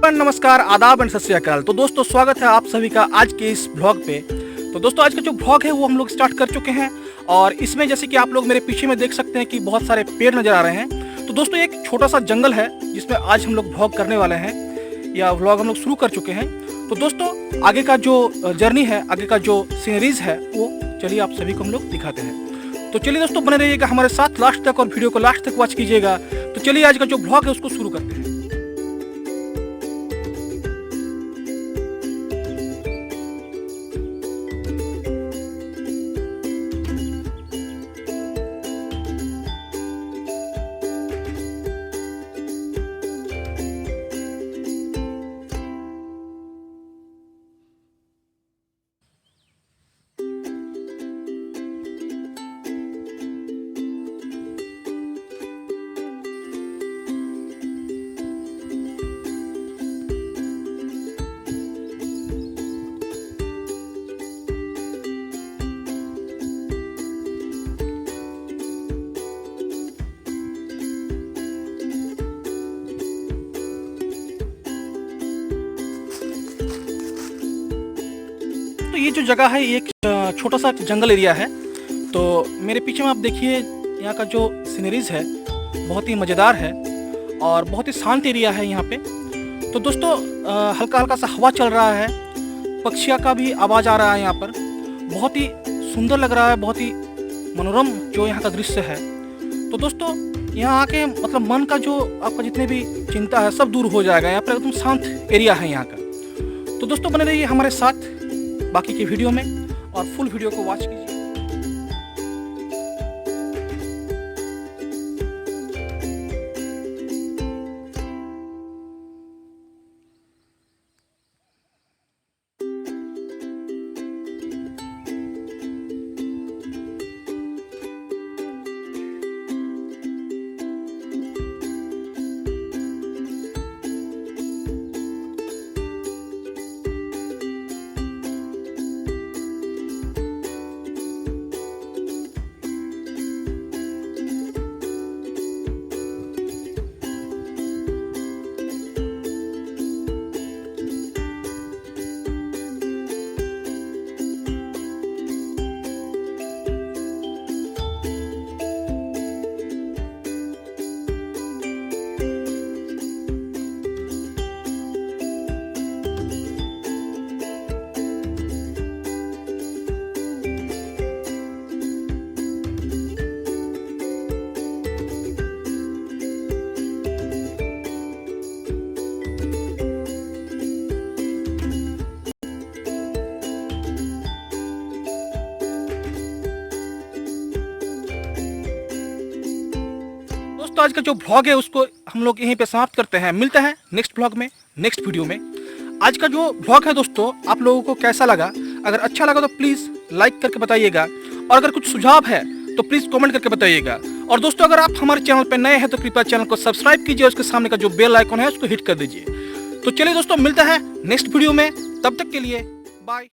नमस्कार, आदाब एंड सत श्री अकाल। तो दोस्तों स्वागत है आप सभी का आज के इस ब्लॉग पे। तो दोस्तों आज का जो ब्लॉग है वो हम लोग स्टार्ट कर चुके हैं और इसमें जैसे कि आप लोग मेरे पीछे में देख सकते हैं कि बहुत सारे पेड़ नज़र आ रहे हैं। तो दोस्तों एक छोटा सा जंगल है जिसमें आज हम लोग ब्लॉग करने वाले हैं या व्लॉग हम लोग शुरू कर चुके हैं। तो दोस्तों आगे का जो जर्नी है, आगे का जो सीनरीज है वो चलिए आप सभी को हम लोग दिखाते हैं। तो चलिए दोस्तों बने रहिएगा हमारे साथ लास्ट तक और वीडियो को लास्ट तक वॉच कीजिएगा। तो चलिए आज का जो ब्लॉग है उसको शुरू करते हैं। तो ये जो जगह है ये एक छोटा सा जंगल एरिया है। तो मेरे पीछे में आप देखिए यहाँ का जो सीनरीज है बहुत ही मज़ेदार है और बहुत ही शांत एरिया है यहाँ पे। तो दोस्तों हल्का हल्का सा हवा चल रहा है, पक्षियों का भी आवाज़ आ रहा है यहाँ पर। बहुत ही सुंदर लग रहा है, बहुत ही मनोरम जो यहाँ का दृश्य है। तो दोस्तों यहाँ आके मतलब मन का जो आपका जितने भी चिंता है सब दूर हो जाएगा। यहाँ पर एकदम शांत एरिया है यहाँ का। तो दोस्तों बने रहिए हमारे साथ बाकी की वीडियो में और फुल वीडियो को वॉच कीजिए। तो आज का जो ब्लॉग है उसको हम लोग यहीं पे समाप्त करते हैं। मिलते हैं नेक्स्ट ब्लॉग में, नेक्स्ट वीडियो में। आज का जो ब्लॉग है दोस्तों आप लोगों को कैसा लगा? अगर अच्छा लगा तो प्लीज़ लाइक करके बताइएगा और अगर कुछ सुझाव है तो प्लीज़ कमेंट करके बताइएगा। और दोस्तों अगर आप हमारे चैनल पर नए हैं तो कृपया चैनल को सब्सक्राइब कीजिए और उसके सामने का जो बेल आइकन है उसको हिट कर दीजिए। तो चलिए दोस्तों मिलते हैं नेक्स्ट वीडियो में, तब तक के लिए बाय।